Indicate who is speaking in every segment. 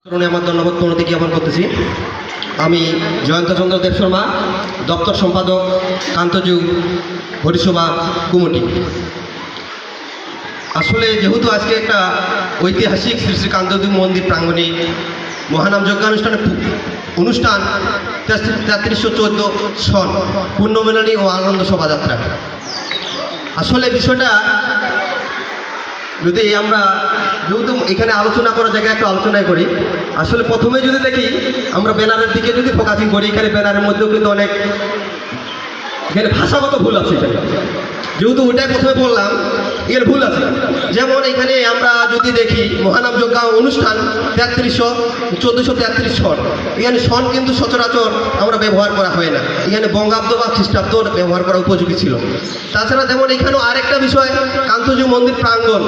Speaker 1: কারণে আমার ধন্যবাদ প্রণতি জ্ঞাপন করতেছি। আমি জয়ন্ত চন্দ্র দেব শর্মা, দপ্তর সম্পাদক, কান্তযুগ হরিসভা কুমুটি। আসলে যেহেতু আজকে একটা ঐতিহাসিক শ্রী শ্রী কান্তযুগ মন্দির প্রাঙ্গণে মহানাম অনুষ্ঠান ৩৩14 সন পুণ্যমেলনী ও আনন্দ শোভাযাত্রা। আসলে বিষয়টা যদি আমরা যেহেতু এখানে আলোচনা করার জায়গায় একটু আলোচনায় করি, আসলে প্রথমে যদি দেখি আমরা ব্যানারের দিকে যদি ফোকাসিং করি, এখানে ব্যানারের মধ্যেও কিন্তু অনেক এখানে ভাষাগত ভুল আছে। এখানে যেহেতু ওইটাই প্রথমে বললাম, এর ভুল আছে। যেমন এখানে আমরা যদি দেখি মহানাম যজ্ঞ অনুষ্ঠান 1433 সন, এখানে সন কিন্তু সচরাচর আমরা ব্যবহার করা হয় না। এখানে বঙ্গাব্দ বা খ্রিস্টাব্দ ব্যবহার করা উপযোগী ছিল। তাছাড়া যেমন এখানেও আরেকটা বিষয়, কান্তযুগ মন্দির প্রাঙ্গণ,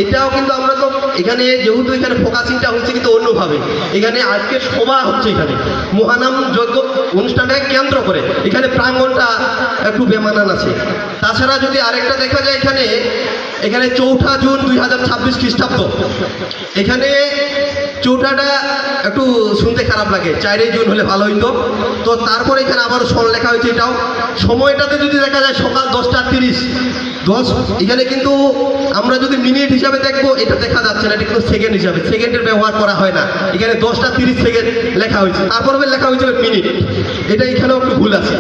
Speaker 1: এটাও কিন্তু আমরা তো এখানে যেহেতু এখানে ফোকাসিংটা হচ্ছে কিন্তু অন্যভাবে। এখানে আজকে সভা হচ্ছে, এখানে মহানাম যজ্ঞ অনুষ্ঠানটাকে কেন্দ্র করে এখানে প্রাঙ্গণটা একটু বেমানান আছে। তাছাড়া যদি আরেকটা দেখা যায়, এখানে 4 জুন 2026 খ্রিস্টাব্দ, এখানে চৌঠাটা একটু শুনতে খারাপ লাগে, 4 জুন হলে ভালো হইতো। তো তারপরে এখানে আবারও সন লেখা হয়েছে। এটাও সময়টাতে যদি দেখা যায় সকাল 10:30 এখানে কিন্তু আমরা যদি মিনিট হিসাবে দেখবো, এটা দেখা যাচ্ছে না, এটা কিন্তু সেকেন্ড হিসাবে, সেকেন্ডের ব্যবহার করা হয় না। এখানে 10:30 সেকেন্ড লেখা হয়েছে, তারপরে লেখা হয়েছে মিনিট। এটা এখানেও একটু ভুল আছে।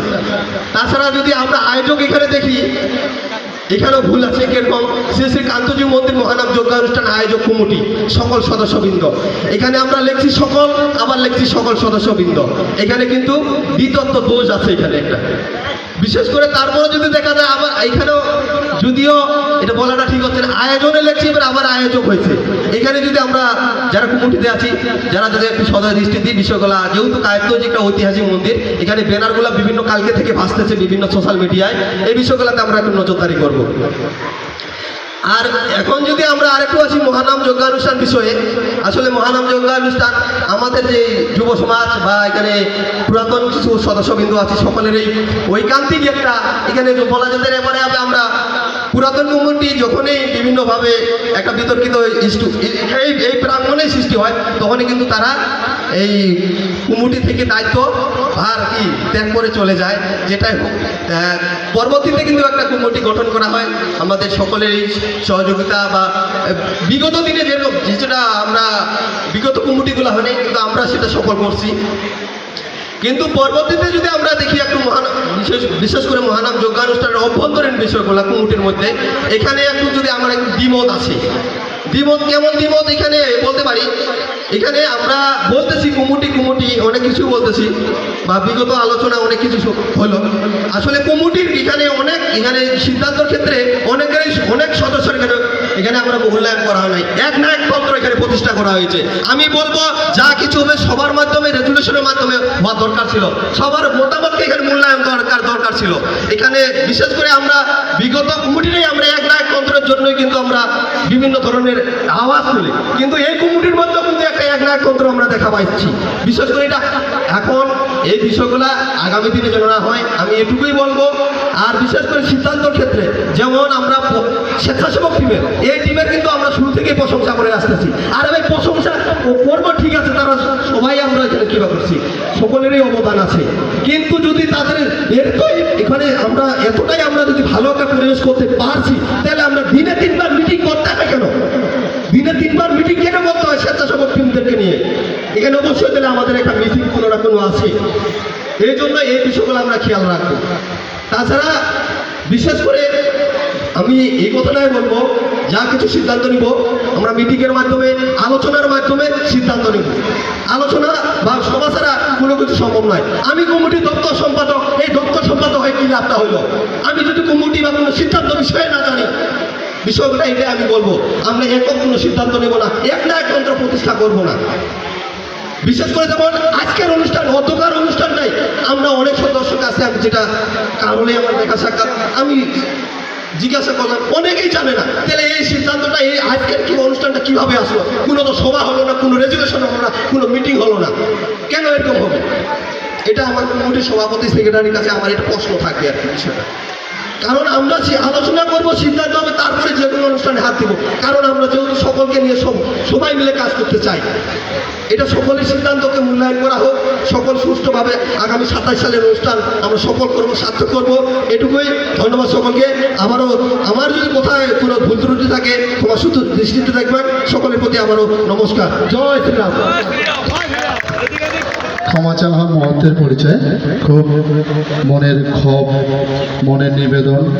Speaker 1: তাছাড়া যদি আমরা আয়োজক এখানে দেখি, এখানেও ভুল আছে। কিরকম, শ্রী শ্রী কান্তযুগ মন্দির মহানাম যজ্ঞানুষ্ঠান আয়োজক কমিটি সকল সদস্যবৃন্দ, এখানে আমরা লিখছি সকল, আবার লিখছি সকল সদস্যবৃন্দ। এখানে কিন্তু দ্বিতত্ব দোষ আছে এখানে একটা, বিশেষ করে। তারপরে যদি দেখা যায় আবার এখানেও, যদিও এটা বলাটা ঠিক হচ্ছে না, আয়োজনে লেখছি, এবার আবার আয়োজক হয়েছে। এখানে যদি আমরা যারা কমিটিতে আছি, যারা যদি একটু সদয় দৃষ্টি দিই বিষয়গুলা, যেহেতু কায়ত্তজ একটা ঐতিহাসিক মন্দির, এখানে ব্যানারগুলো বিভিন্ন কালকে থেকে ভাসতেছে বিভিন্ন সোশ্যাল মিডিয়ায়, এই বিষয়গুলোতে আমরা একটু নজরদারি করব। আর এখন যদি আমরা আরেকটু আসি মহানাম যজ্ঞানুষ্ঠান বিষয়ে, আসলে মহানাম যজ্ঞানুষ্ঠান আমাদের যে যুব সমাজ বা এখানে পুরাতন কিছু সদস্যবৃন্দ আছে, সকলেরই ঐকান্তিক একটা, এখানে বলা যেতে পারে আমরা পুরাতন কমিটি যখনই বিভিন্নভাবে একটা বিতর্কিত এই প্রাঙ্গণেই সৃষ্টি হয়, তখনই কিন্তু তারা এই কমিটি থেকে দায়িত্ব আর কি ত্যাগ করে চলে যায়। যেটাই হোক, পরবর্তীতে কিন্তু একটা কমিটি গঠন করা হয় আমাদের সকলেরই সহযোগিতা বা বিগত দিনে যেটা আমরা বিগত কমিটিগুলো হয়নি, কিন্তু আমরা সেটা সফল করছি। কিন্তু পরবর্তীতে যদি আমরা দেখি একটু বিশেষ করে মহানাম যজ্ঞানুষ্ঠানের অভ্যন্তরীণ বিষয়গুলো কমিটির মধ্যে, এখানে একটু যদি আমার একটু দ্বিমত আছে। দ্বিমত কেমন দ্বিমত এখানে বলতে পারি, এখানে আমরা বলতেছি কমিটি অনেক কিছু বলতেছি, বা বিগত আলোচনা অনেক কিছু হলো। আসলে কমিটির এখানে সিদ্ধান্তের ক্ষেত্রে অনেক সদস্যের এখানে আমরা মূল্যায়ন করা হয় নাই। এক না এক তন্ত্র এখানে প্রতিষ্ঠা করা হয়েছে। আমি বলবো যা কিছু হবে সবার মাধ্যমে, রেজুলেশনের মাধ্যমে হওয়া দরকার ছিল। সবার মতামতকে এখানে মূল্যায়ন দরকার ছিল। এখানে বিশেষ করে আমরা বিগত কমিটিরই আমরা এক না এক তন্ত্রের জন্যই কিন্তু আমরা বিভিন্ন ধরনের আওয়াজ তুলি, কিন্তু এই কমিটির মধ্যেও কিন্তু একটা এক না এক তন্ত্র আমরা দেখা পাচ্ছি। বিশেষ করে এটা এখন এই বিষয়গুলা আগামী দিনে যেন না হয়, আমি এটুকুই বলবো। আর বিশেষ করে সিদ্ধান্তর ক্ষেত্রে, যেমন আমরা স্বেচ্ছাসেবক টিমের, এই টিমের কিন্তু আমরা শুরু থেকেই প্রশংসা করে আসতেছি। আর এই প্রশংসা করবো, ঠিক আছে, তারা সবাই আমরা এখানে কীভাবে করছি, সকলেরই অবদান আছে। কিন্তু যদি তাদের এখানে আমরা এতটাই আমরা যদি ভালো একটা পরিবেশ করতে পারছি, তাহলে আমরা দিনে 3বার মিটিং করতে হবে কেন? দিনে 3বার মিটিং কেন করতে হয় স্বেচ্ছাসেবক টিমদেরকে নিয়ে? এখানে অবশ্যই তাহলে আমাদের একটা মিটিং কোনো না কোনো আছে। এই জন্য এই বিষয়গুলো আমরা খেয়াল রাখবো। তাছাড়া বিশেষ করে আমি এই কথাটাই বলবো, যা কিছু সিদ্ধান্ত নিব আমরা মিটিংয়ের মাধ্যমে, আলোচনার মাধ্যমে সিদ্ধান্ত নিব। আলোচনা বা সভা ছাড়া কোনো কিছু সম্ভব নয়। আমি কমিটির দপ্তর সম্পাদক, এই দপ্তর সম্পাদক হয়ে কী লাভটা হইল? আমি যদি কমিটি বা কোনো সিদ্ধান্ত বিষয়ে না জানি, বিষয়গুলো এটাই আমি বলবো, আমরা একক কোনো সিদ্ধান্ত নেব না, এক না এক তন্ত্র প্রতিষ্ঠা করবো না। বিশেষ করে যেমন আজকের অনুষ্ঠান, অতকার অনুষ্ঠান নাই, আমরা অনেক সদস্যের কাছে আমি যেটা কারণে আমার দেখা সাক্ষাৎ আমি জিজ্ঞাসা করলাম, অনেকেই জানে না। তাহলে এই সিদ্ধান্তটা, এই আজকের কি অনুষ্ঠানটা কীভাবে আসলো? কোনো তো সভা হলো না, কোনো রেজুলেশন হলো না, কোনো মিটিং হলো না, কেন এরকম হবে? এটা আমার কমিটির সভাপতি, সেক্রেটারির কাছে আমার এটা প্রশ্ন থাকবে আর কি বিষয়টা। কারণ আমরা আলোচনা করবো, সিদ্ধান্ত হবে, তারপরে যে কোনো অনুষ্ঠানে হাত দেবো। কারণ আমরা যেহেতু সকলকে নিয়ে সবাই মিলে কাজ করতে চাই। এটা সকলের সিদ্ধান্তকে মূল্যায়ন করা হোক, সকল সুষ্ঠুভাবে আগামী 27 সালের অনুষ্ঠান আমরা সফল করবো, সার্থক করবো, এটুকুই। ধন্যবাদ সকলকে। আবারও আমার যদি কোথায় কোনো ভুল ত্রুটি থাকে তোমার শুধু দৃষ্টিতে দেখবেন। সকলের প্রতি আবারও নমস্কার। জয় শ্রীরাম।
Speaker 2: ক্ষমা চাওয়া মহত্বের পরিচয়, খুব মনের ক্ষোভ, মনের নিবেদন।